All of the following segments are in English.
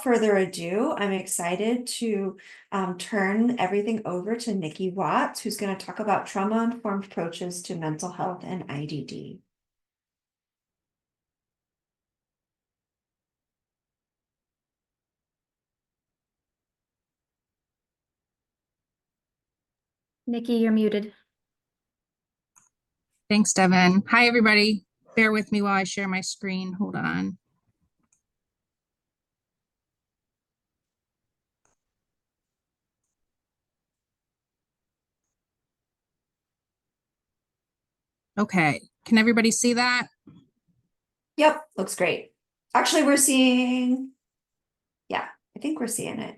further ado, I'm excited to turn everything over to Nikki Watts, who's going to talk about trauma-informed approaches to mental health and IDD. Nikki, you're muted. Thanks, Devin. Hi, everybody. Bear with me while I share my screen. Hold on. Okay, can everybody see that? Yep, looks great. Actually, we're seeing, yeah, I think we're seeing it.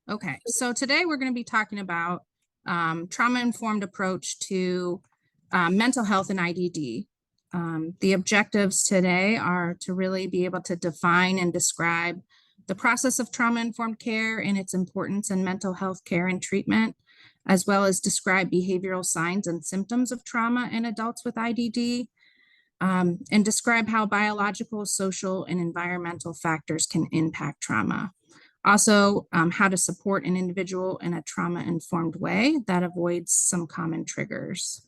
Okay, so today we're going to be talking about trauma-informed approach to mental health and IDD. The objectives today are to really be able to define and describe the process of trauma-informed care and its importance in mental health care and treatment, as well as describe behavioral signs and symptoms of trauma in adults with IDD, and describe how biological, social, and environmental factors can impact trauma. Also, how to support an individual in a trauma-informed way that avoids some common triggers.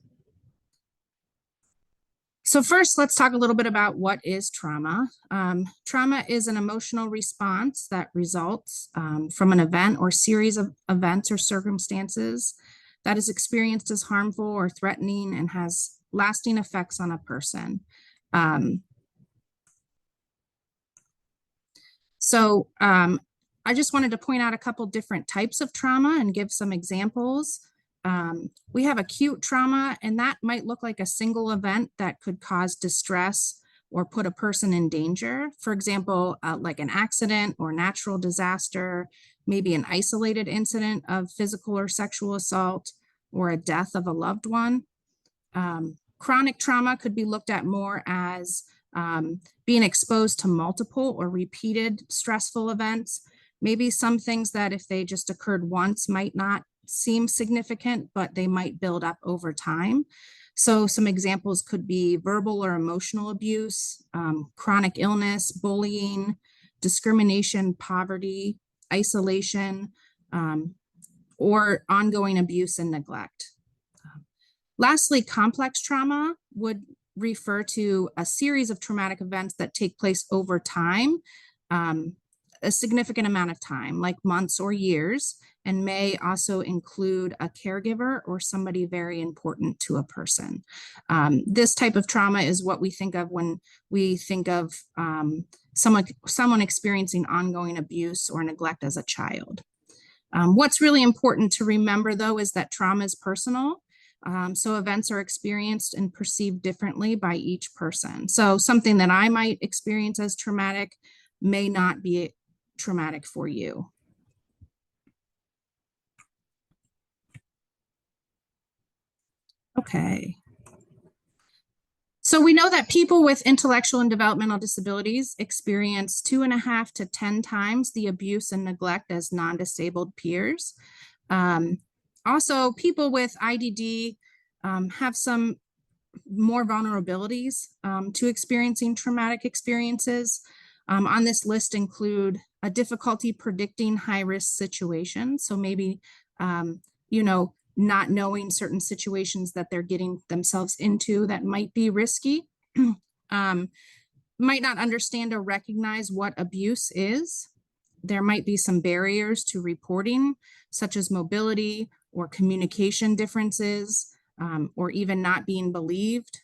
So first, let's talk a little bit about what is trauma. Trauma is an emotional response that results from an event or series of events or circumstances that is experienced as harmful or threatening and has lasting effects on a person. I just wanted to point out a couple different types of trauma and give some examples. We have acute trauma, and that might look like a single event that could cause distress or put a person in danger. For example, like an accident or natural disaster, maybe an isolated incident of physical or sexual assault, or a death of a loved one. Chronic trauma could be looked at more as being exposed to multiple or repeated stressful events. Maybe some things that if they just occurred once might not seem significant, but they might build up over time. So some examples could be verbal or emotional abuse, chronic illness, bullying, discrimination, poverty, isolation, or ongoing abuse and neglect. Lastly, complex trauma would refer to a series of traumatic events that take place over time, a significant amount of time, like months or years, and may also include a caregiver or somebody very important to a person. This type of trauma is what we think of when we think of someone experiencing ongoing abuse or neglect as a child. What's really important to remember, though, is that trauma is personal. So events are experienced and perceived differently by each person. So something that I might experience as traumatic may not be traumatic for you. Okay. So we know that people with intellectual and developmental disabilities experience 2.5 to 10 times the abuse and neglect as non-disabled peers. Also, people with IDD have some more vulnerabilities to experiencing traumatic experiences. On this list include a difficulty predicting high-risk situations. So maybe, not knowing certain situations that they're getting themselves into that might be risky. Might not understand or recognize what abuse is. There might be some barriers to reporting, such as mobility or communication differences, or even not being believed.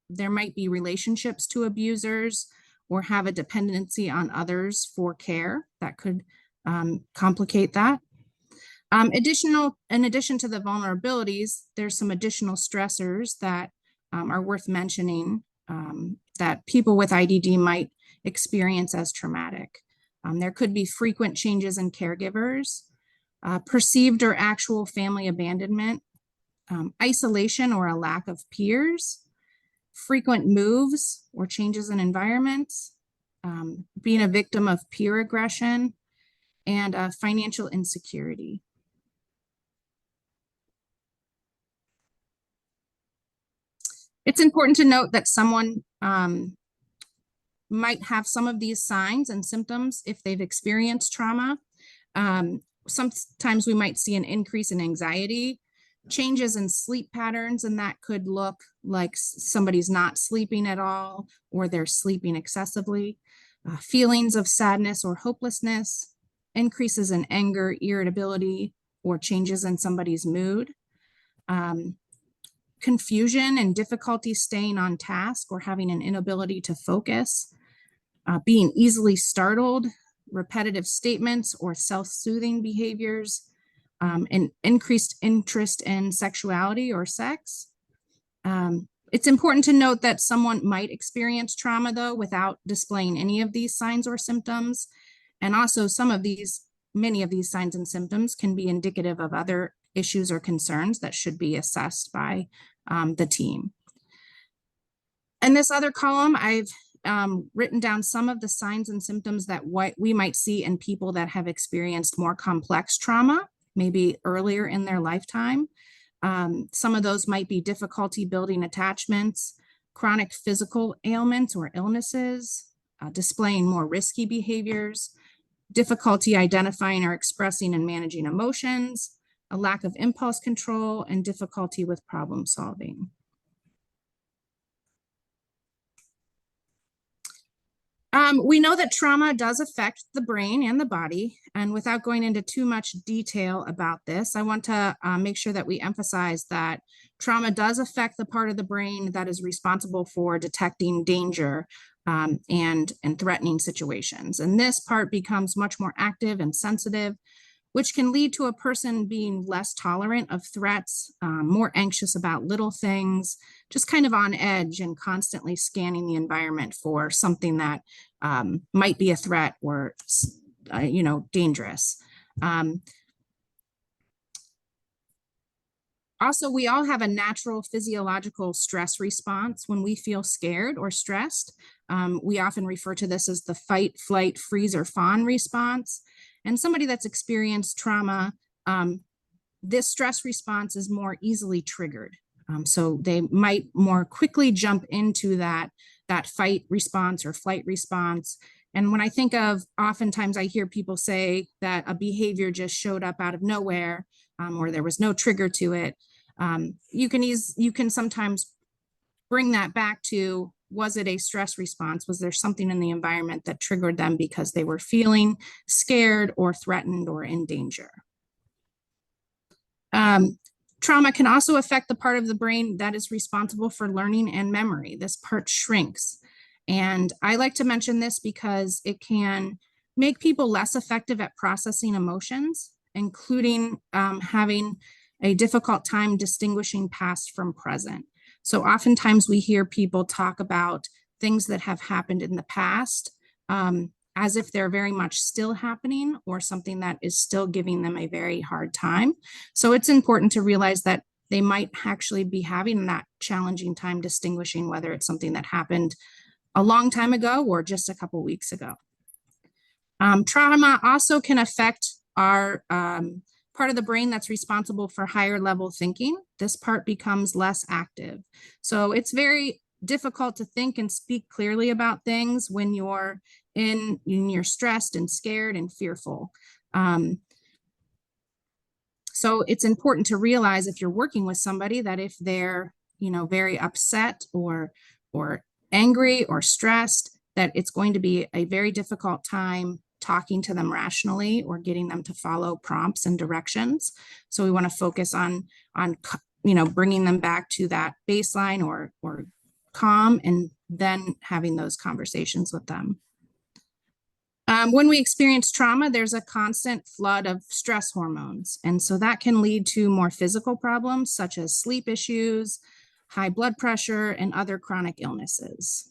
There might be relationships to abusers or have a dependency on others for care that could complicate that. In addition to the vulnerabilities, there's some additional stressors that are worth mentioning that people with IDD might experience as traumatic. There could be frequent changes in caregivers, perceived or actual family abandonment, isolation or a lack of peers, frequent moves or changes in environments, being a victim of peer aggression, and financial insecurity. It's important to note that someone might have some of these signs and symptoms if they've experienced trauma. Sometimes we might see an increase in anxiety, changes in sleep patterns, and that could look like somebody's not sleeping at all or they're sleeping excessively. Feelings of sadness or hopelessness, increases in anger, irritability, or changes in somebody's mood. Confusion and difficulty staying on task or having an inability to focus, being easily startled, repetitive statements or self-soothing behaviors, an increased interest in sexuality or sex. It's important to note that someone might experience trauma though without displaying any of these signs or symptoms. And also many of these signs and symptoms can be indicative of other issues or concerns that should be assessed by the team. In this other column, I've written down some of the signs and symptoms that we might see in people that have experienced more complex trauma, maybe earlier in their lifetime. Some of those might be difficulty building attachments, chronic physical ailments or illnesses, displaying more risky behaviors, difficulty identifying or expressing and managing emotions, a lack of impulse control, and difficulty with problem solving. We know that trauma does affect the brain and the body, and without going into too much detail about this, I want to make sure that we emphasize that trauma does affect the part of the brain that is responsible for detecting danger and threatening situations. And this part becomes much more active and sensitive, which can lead to a person being less tolerant of threats, more anxious about little things, just kind of on edge and constantly scanning the environment for something that might be a threat or, dangerous. Also, we all have a natural physiological stress response when we feel scared or stressed. We often refer to this as the fight, flight, freeze, or fawn response. And somebody that's experienced trauma, this stress response is more easily triggered. So they might more quickly jump into that fight response or flight response. And when I think of, oftentimes I hear people say that a behavior just showed up out of nowhere, or there was no trigger to it. You can sometimes bring that back to, was it a stress response? Was there something in the environment that triggered them because they were feeling scared or threatened or in danger? Trauma can also affect the part of the brain that is responsible for learning and memory. This part shrinks. And I like to mention this because it can make people less effective at processing emotions, including having a difficult time distinguishing past from present. So oftentimes we hear people talk about things that have happened in the past as if they're very much still happening or something that is still giving them a very hard time. So it's important to realize that they might actually be having that challenging time distinguishing whether it's something that happened a long time ago or just a couple weeks ago. Trauma also can affect our part of the brain that's responsible for higher level thinking. This part becomes less active. So it's very difficult to think and speak clearly about things when you're you're stressed and scared and fearful. So it's important to realize if you're working with somebody that if they're, very upset or angry or stressed, that it's going to be a very difficult time talking to them rationally or getting them to follow prompts and directions. So we want to focus on bringing them back to that baseline or calm, and then having those conversations with them. When we experience trauma, there's a constant flood of stress hormones. And so that can lead to more physical problems such as sleep issues, high blood pressure, and other chronic illnesses.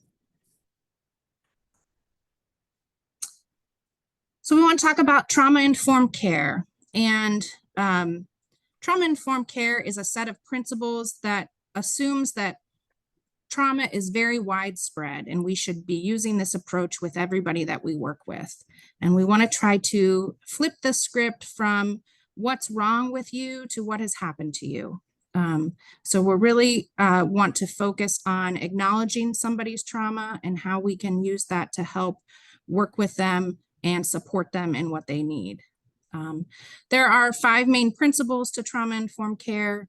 So we want to talk about trauma-informed care. And trauma-informed care is a set of principles that assumes that trauma is very widespread, and we should be using this approach with everybody that we work with. And we want to try to flip the script from what's wrong with you to what has happened to you. So we're really want to focus on acknowledging somebody's trauma and how we can use that to help work with them and support them in what they need. There are 5 main principles to trauma-informed care: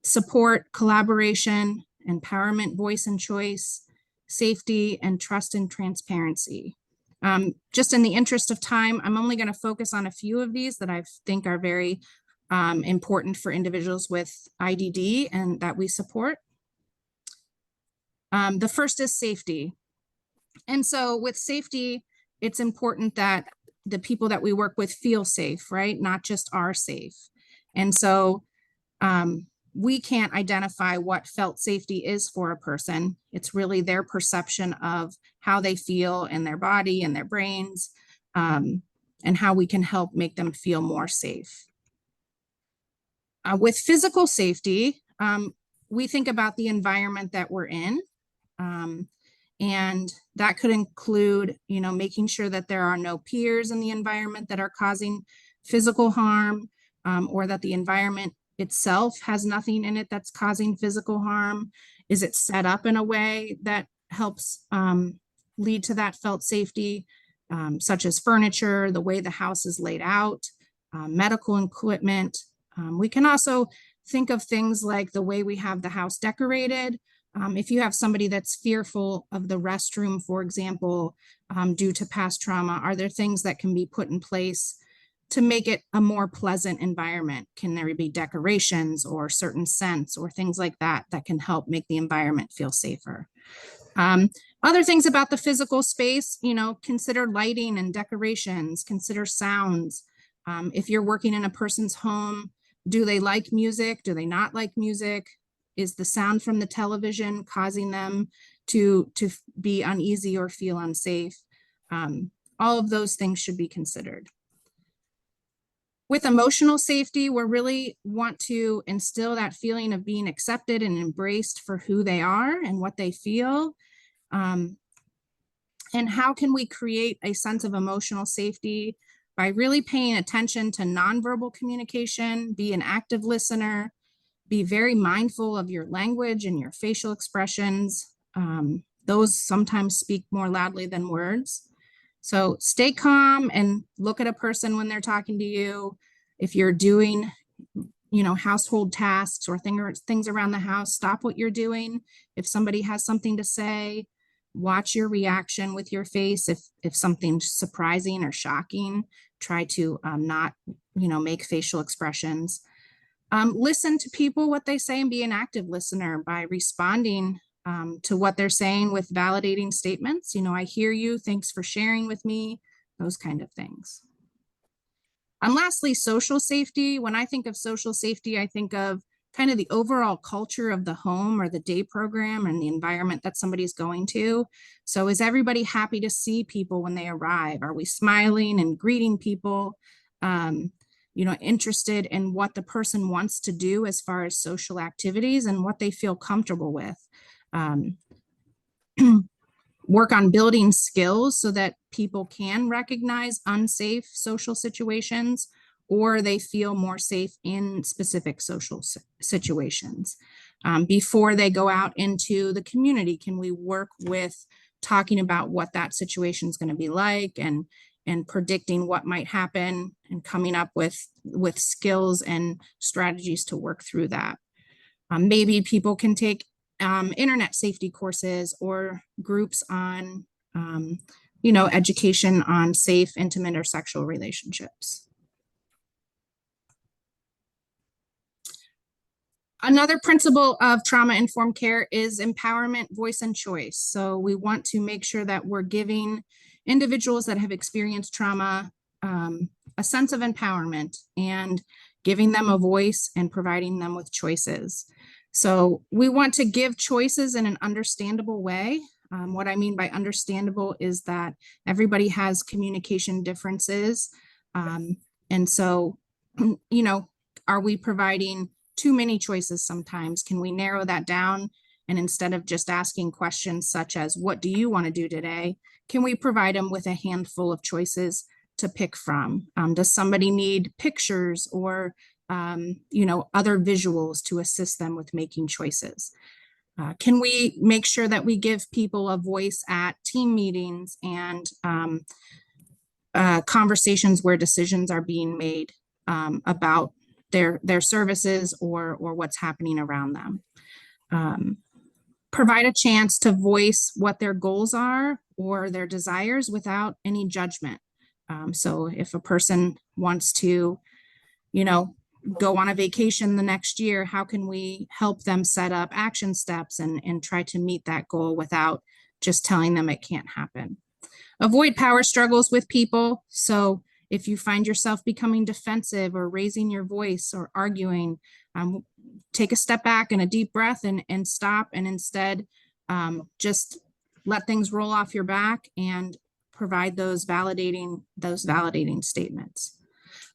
support, collaboration, empowerment, voice and choice, safety, and trust and transparency. Just in the interest of time, I'm only going to focus on a few of these that I think are very important for individuals with IDD and that we support. The first is safety. And so with safety, it's important that the people that we work with feel safe, right? Not just are safe. And so we can't identify what felt safety is for a person. It's really their perception of how they feel in their body and their brains, and how we can help make them feel more safe. With physical safety, we think about the environment that we're in. And that could include, making sure that there are no peers in the environment that are causing physical harm, or that the environment itself has nothing in it that's causing physical harm. Is it set up in a way that helps lead to that felt safety, such as furniture, the way the house is laid out, medical equipment. We can also think of things like the way we have the house decorated. If you have somebody that's fearful of the restroom, for example, due to past trauma, are there things that can be put in place to make it a more pleasant environment? Can there be decorations or certain scents or things like that that can help make the environment feel safer? Other things about the physical space, consider lighting and decorations, consider sounds. If you're working in a person's home, do they like music? Do they not like music? Is the sound from the television causing them to be uneasy or feel unsafe? All of those things should be considered. With emotional safety, we really want to instill that feeling of being accepted and embraced for who they are and what they feel. And how can we create a sense of emotional safety? By really paying attention to nonverbal communication, be an active listener, be very mindful of your language and your facial expressions. Those sometimes speak more loudly than words. So stay calm and look at a person when they're talking to you. If you're doing, household tasks or things around the house, stop what you're doing. If somebody has something to say, watch your reaction with your face. If something's surprising or shocking, try to not, make facial expressions. Listen to people, what they say, and be an active listener by responding to what they're saying with validating statements. I hear you, thanks for sharing with me, those kind of things. And lastly, social safety. When I think of social safety, I think of kind of the overall culture of the home or the day program and the environment that somebody's going to. So is everybody happy to see people when they arrive? Are we smiling and greeting people? Interested in what the person wants to do as far as social activities and what they feel comfortable with. Work on building skills so that people can recognize unsafe social situations, or they feel more safe in specific social situations. Before they go out into the community, can we work with talking about what that situation is going to be like and predicting what might happen and coming up with skills and strategies to work through that. Maybe people can take internet safety courses or groups on, education on safe, intimate, or sexual relationships. Another principle of trauma-informed care is empowerment, voice, and choice. So we want to make sure that we're giving individuals that have experienced trauma a sense of empowerment and giving them a voice and providing them with choices. So we want to give choices in an understandable way. What I mean by understandable is that everybody has communication differences. And so, are we providing too many choices sometimes? Can we narrow that down? And instead of just asking questions such as, what do you want to do today? Can we provide them with a handful of choices to pick from? Does somebody need pictures or other visuals to assist them with making choices. Can we make sure that we give people a voice at team meetings and conversations where decisions are being made about their services or what's happening around them? Provide a chance to voice what their goals are or their desires without any judgment. So if a person wants to, go on a vacation the next year, how can we help them set up action steps and try to meet that goal without just telling them it can't happen? Avoid power struggles with people. So if you find yourself becoming defensive or raising your voice or arguing, take a step back and a deep breath and stop, and instead just let things roll off your back and provide those validating statements.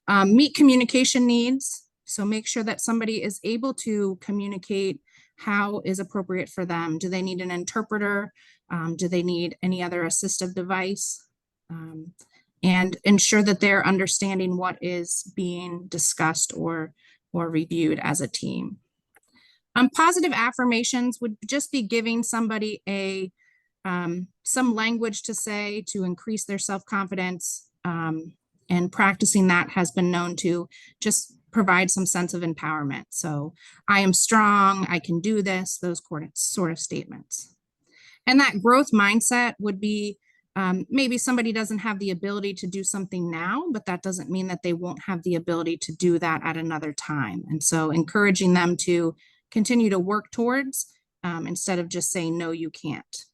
Meet communication needs. So make sure that somebody is able to communicate how is appropriate for them. Do they need an interpreter? Do they need any other assistive device? And ensure that they're understanding what is being discussed or reviewed as a team. Positive affirmations would just be giving somebody some language to say to increase their self-confidence, and practicing that has been known to just provide some sense of empowerment. So I am strong, I can do this, those sort of statements. And that growth mindset would be maybe somebody doesn't have the ability to do something now, but that doesn't mean that they won't have the ability to do that at another time. And so encouraging them to continue to work towards instead of just saying, no, you can't.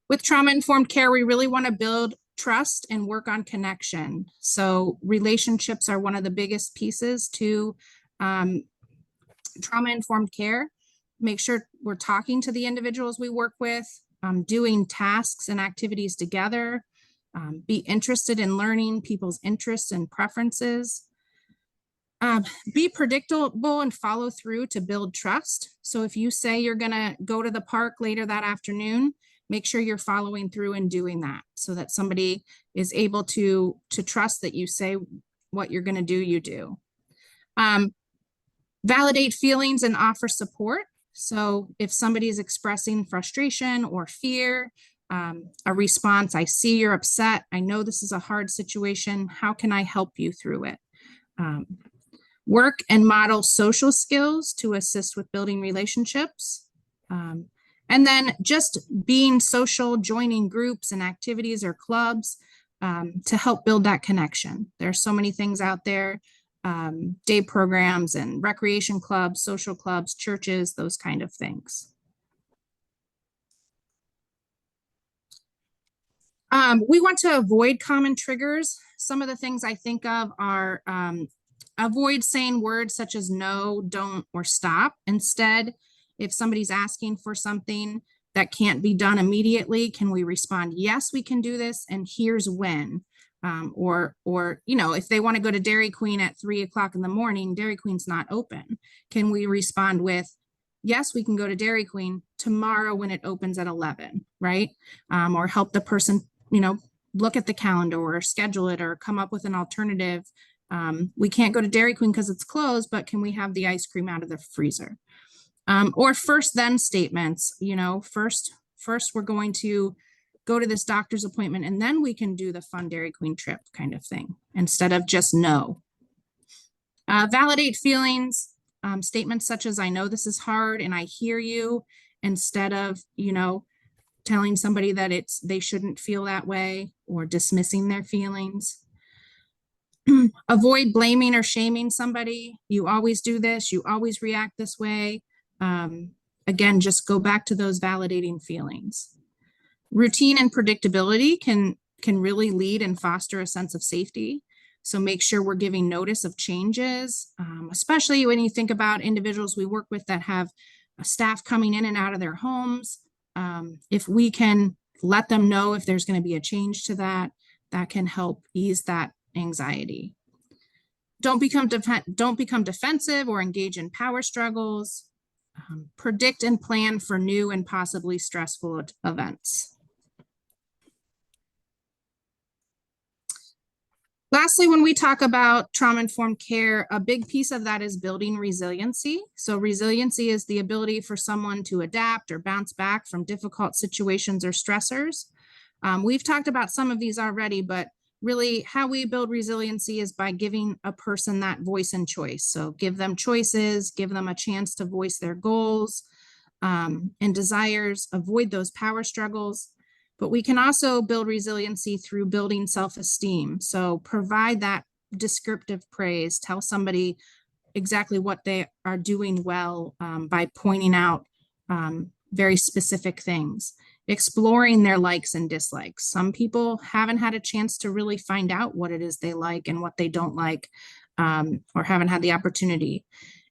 With trauma-informed care, we really want to build trust and work on connection. So relationships are one of the biggest pieces to trauma-informed care. Make sure we're talking to the individuals we work with, doing tasks and activities together, be interested in learning people's interests and preferences. Be predictable and follow through to build trust. So if you say you're gonna go to the park later that afternoon, make sure you're following through and doing that so that somebody is able to trust that you say what you're gonna do, you do. Validate feelings and offer support. So if somebody is expressing frustration or fear, a response, I see you're upset, I know this is a hard situation, how can I help you through it? Work and model social skills to assist with building relationships. And then just being social, joining groups and activities or clubs to help build that connection. There are so many things out there, day programs and recreation clubs, social clubs, churches, those kind of things. We want to avoid common triggers. Some of the things I think of are avoid saying words such as no, don't, or stop. Instead, if somebody's asking for something that can't be done immediately, can we respond, yes, we can do this, and here's when. Or if they want to go to Dairy Queen at 3 o'clock in the morning, Dairy Queen's not open. Can we respond with, yes, we can go to Dairy Queen tomorrow when it opens at 11, right? Or help the person, look at the calendar or schedule it or come up with an alternative. We can't go to Dairy Queen because it's closed, but can we have the ice cream out of the freezer? Or first then statements, first we're going to go to this doctor's appointment and then we can do the fun Dairy Queen trip kind of thing, instead of just no. Validate feelings, statements such as, I know this is hard and I hear you, instead of, telling somebody that they shouldn't feel that way or dismissing their feelings. Avoid blaming or shaming somebody. You always do this, you always react this way. Again, just go back to those validating feelings. Routine and predictability can really lead and foster a sense of safety. So make sure we're giving notice of changes, especially when you think about individuals we work with that have staff coming in and out of their homes. If we can let them know if there's going to be a change to that, that can help ease that anxiety. Don't become defensive or engage in power struggles. Predict and plan for new and possibly stressful events. Lastly, when we talk about trauma-informed care, a big piece of that is building resiliency. So resiliency is the ability for someone to adapt or bounce back from difficult situations or stressors. We've talked about some of these already, but really how we build resiliency is by giving a person that voice and choice. So give them choices, give them a chance to voice their goals and desires, avoid those power struggles. But we can also build resiliency through building self-esteem. So provide that descriptive praise, tell somebody exactly what they are doing well by pointing out very specific things, exploring their likes and dislikes. Some people haven't had a chance to really find out what it is they like and what they don't like, or haven't had the opportunity.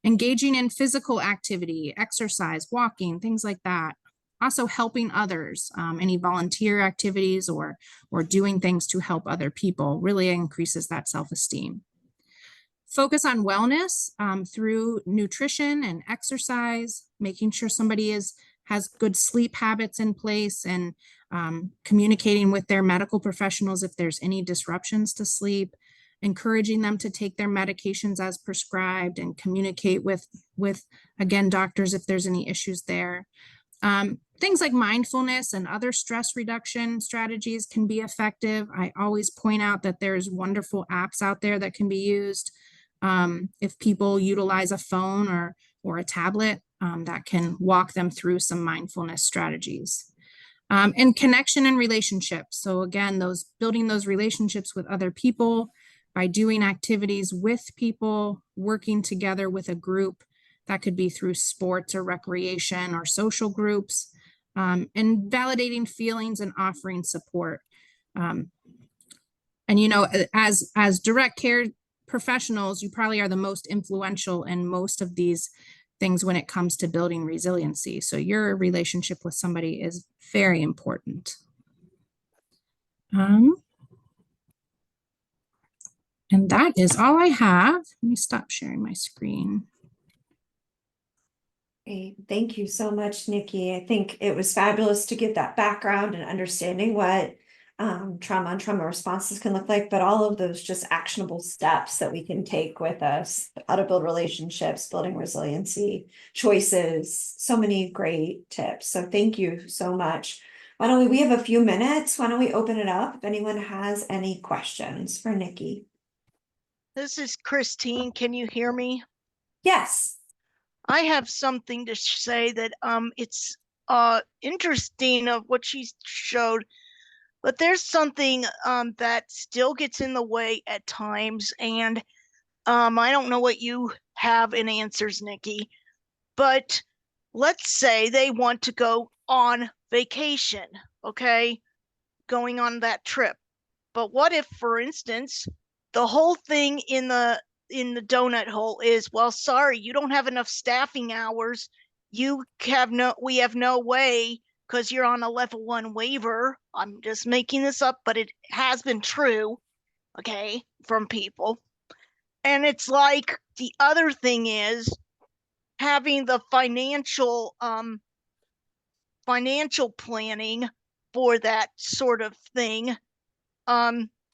Engaging in physical activity, exercise, walking, things like that. Also helping others, any volunteer activities or doing things to help other people really increases that self-esteem. Focus on wellness through nutrition and exercise, making sure somebody has good sleep habits in place, and communicating with their medical professionals if there's any disruptions to sleep, encouraging them to take their medications as prescribed and communicate with again, doctors if there's any issues there. Things like mindfulness and other stress reduction strategies can be effective. I always point out that there's wonderful apps out there that can be used. If people utilize a phone or a tablet, that can walk them through some mindfulness strategies. And connection and relationships. So again, building those relationships with other people by doing activities with people, working together with a group. That could be through sports or recreation or social groups, and validating feelings and offering support. And as direct care professionals, you probably are the most influential in most of these things when it comes to building resiliency. So your relationship with somebody is very important. And that is all I have. Let me stop sharing my screen. Great. Thank you so much, Nikki. I think it was fabulous to get that background and understanding what trauma and trauma responses can look like, but all of those just actionable steps that we can take with us, how to build relationships, building resiliency, choices, so many great tips. So thank you so much. We have a few minutes. Why don't we open it up if anyone has any questions for Nikki? This is Christine. Can you hear me? Yes. I have something to say that it's interesting of what she showed, but there's something that still gets in the way at times, and I don't know what you have in answers, Nikki, but let's say they want to go on vacation, okay? Going on that trip. But what if, for instance, the whole thing in the donut hole is, well, sorry, you don't have enough staffing hours. We have no way, because you're on a level 1 waiver. I'm just making this up, but it has been true, okay, from people. And it's like the other thing is having the financial planning for that sort of thing.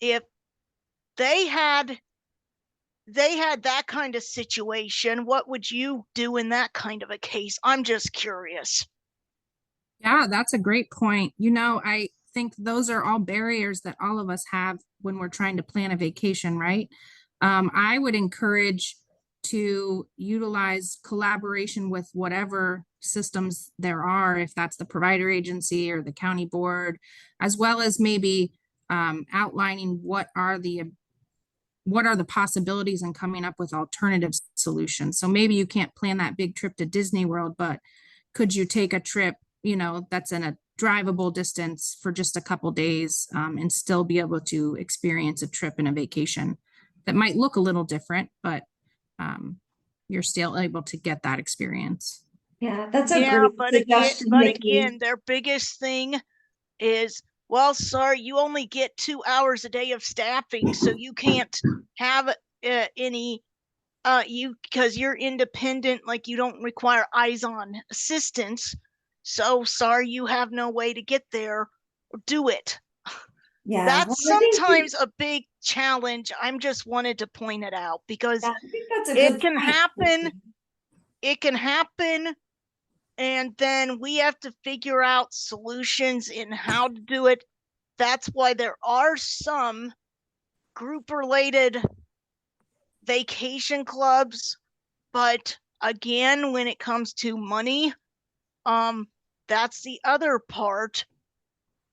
If they had that kind of situation, what would you do in that kind of a case? I'm just curious. Yeah, that's a great point. I think those are all barriers that all of us have when we're trying to plan a vacation, right? I would encourage to utilize collaboration with whatever systems there are, if that's the provider agency or the county board, as well as maybe outlining what are the possibilities and coming up with alternative solutions. So maybe you can't plan that big trip to Disney World, but could you take a trip, that's in a drivable distance for just a couple days, and still be able to experience a trip and a vacation that might look a little different, but you're still able to get that experience. Yeah, that's a great suggestion, but Nikki. again, their biggest thing is, well, sorry, you only get 2 hours a day of staffing, so you can't have any because you're independent, like you don't require eyes on assistance. So sorry, you have no way to get there or do it. Yeah. That's Well, I think sometimes a big challenge. I'm just wanted to point it out because yeah, I think that's a it good can point. happen. It can happen. And then we have to figure out solutions in how to do it. That's why there are some group related vacation clubs. But again, when it comes to money, that's the other part.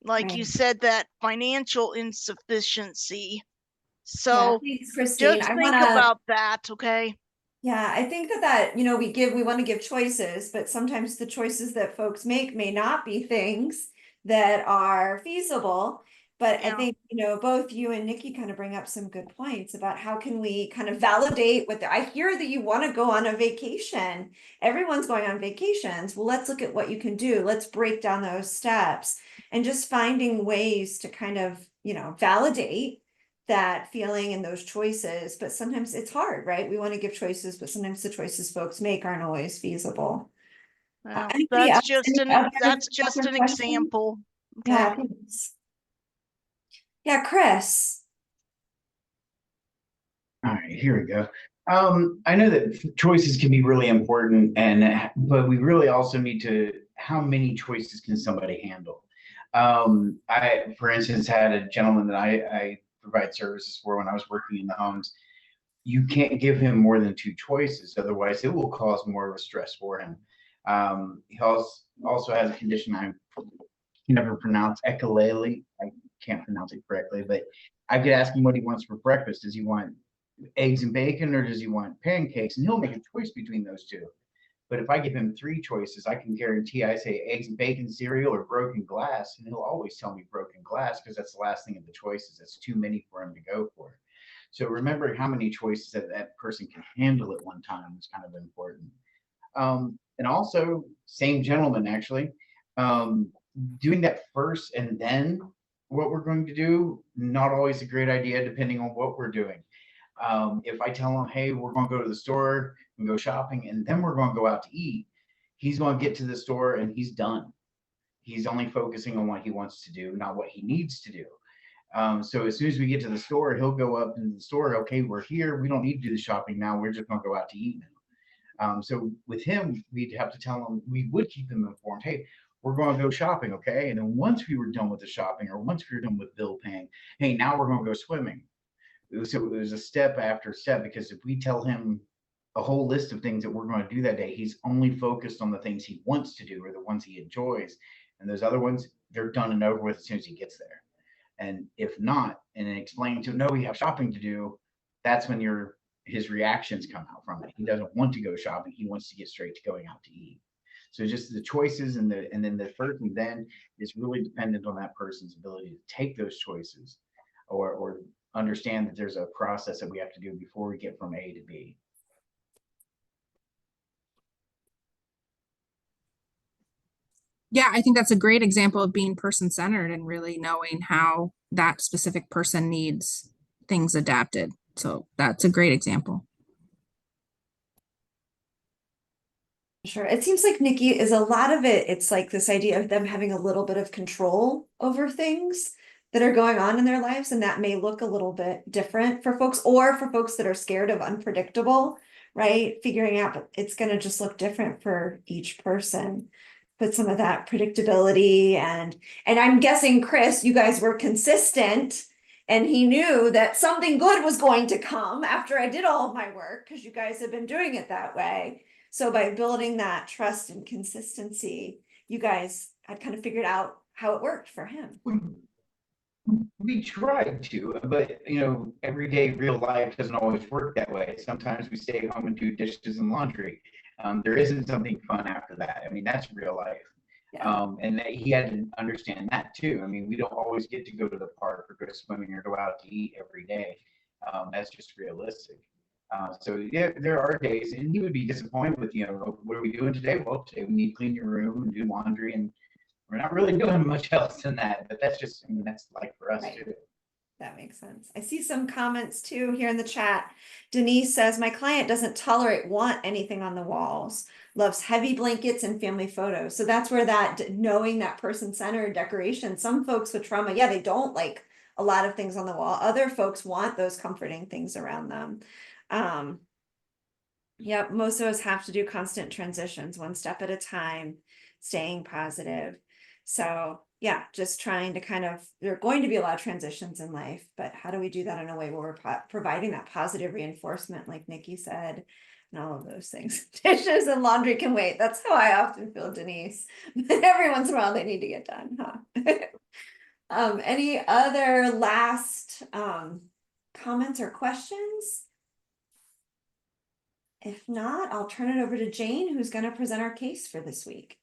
Like you Right. said, that financial insufficiency. Yeah, So thanks, Christine. just I think wanna, about that, okay? yeah, I think that, we want to give choices, but sometimes the choices that folks make may not be things that are feasible. But I Yeah. think, both you and Nikki kind of bring up some good points about how can we kind of validate I hear that you want to go on a vacation. Everyone's going on vacations. Well, let's look at what you can do. Let's break down those steps and just finding ways to kind of, validate that feeling and those choices, but sometimes it's hard, right? We want to give choices, but sometimes the choices folks make aren't always feasible. Well, Anybody else? Any other that's just an questions? example. Okay. Yeah, thanks. Yeah, Chris. All right, here we go. I know that choices can be really important, but we really also need to, how many choices can somebody handle? I, for instance, had a gentleman that I provide services for when I was working in the homes. You can't give him more than 2 choices, otherwise it will cause more of a stress for him. He also has a condition I can never pronounce, echolale. I can't pronounce it correctly, but I could ask him what he wants for breakfast. Does he want eggs and bacon or does he want pancakes? And he'll make a choice between those 2. But if I give him 3 choices, I can guarantee I say eggs and bacon cereal or broken glass, and he'll always tell me broken glass because that's the last thing of the choices. That's too many for him to go for. So remembering how many choices that person can handle at one time is kind of important. And also, same gentleman actually, doing that first and then what we're going to do, not always a great idea depending on what we're doing. If I tell him, hey, we're going to go to the store and go shopping, and then we're going to go out to eat, he's going to get to the store and he's done. He's only focusing on what he wants to do, not what he needs to do. So as soon as we get to the store, he'll go up into the store. Okay, we're here. We don't need to do the shopping now. We're just going to go out to eat now. So with him, we'd have to tell him, we would keep him informed. Hey, we're going to go shopping, okay? And then once we were done with the shopping or once we were done with bill paying, hey, now we're going to go swimming. So it was a step after step, because if we tell him a whole list of things that we're going to do that day, he's only focused on the things he wants to do or the ones he enjoys. And those other ones, they're done and over with as soon as he gets there. And if not, and then explain to him, no, we have shopping to do, that's when his reactions come out from it. He doesn't want to go shopping. He wants to get straight to going out to eat. So just the choices and then the first and then is really dependent on that person's ability to take those choices or understand that there's a process that we have to do before we get from A to B. Yeah, I think that's a great example of being person-centered and really knowing how that specific person needs things adapted. So that's a great example. Sure. It seems like Nikki is a lot of it. It's like this idea of them having a little bit of control over things that are going on in their lives. And that may look a little bit different for folks or for folks that are scared of unpredictable, right? Figuring out it's going to just look different for each person. But some of that predictability and I'm guessing, Chris, you guys were consistent and he knew that something good was going to come after I did all of my work because you guys have been doing it that way. So by building that trust and consistency, you guys had kind of figured out how it worked for him. We tried to, but everyday real life doesn't always work that way. Sometimes we stay home and do dishes and laundry. There isn't something fun after that. I mean, that's real life. Yeah. And he had to understand that too. I mean, we don't always get to go to the park or go swimming or go out to eat every day. That's just realistic. So yeah, there are days, and he would be disappointed with, what are we doing today? Well, today we need to clean your room and do laundry, and we're not really doing much else than that. But that's just, that's life for us Right. too. That makes sense. I see some comments too here in the chat. Denise says, my client doesn't want anything on the walls, loves heavy blankets and family photos. So that's where that knowing that person-centered decoration, some folks with trauma, yeah, they don't like a lot of things on the wall. Other folks want those comforting things around them. Yep, most of us have to do constant transitions, one step at a time, staying positive. So yeah, just trying to kind of, there are going to be a lot of transitions in life, but how do we do that in a way where we're providing that positive reinforcement, like Nikki said, and all of those things. Dishes and laundry can wait. That's how I often feel, Denise. Every once in a while they need to get done, huh? Any other last comments or questions? If not, I'll turn it over to Jane, who's going to present our case for this week.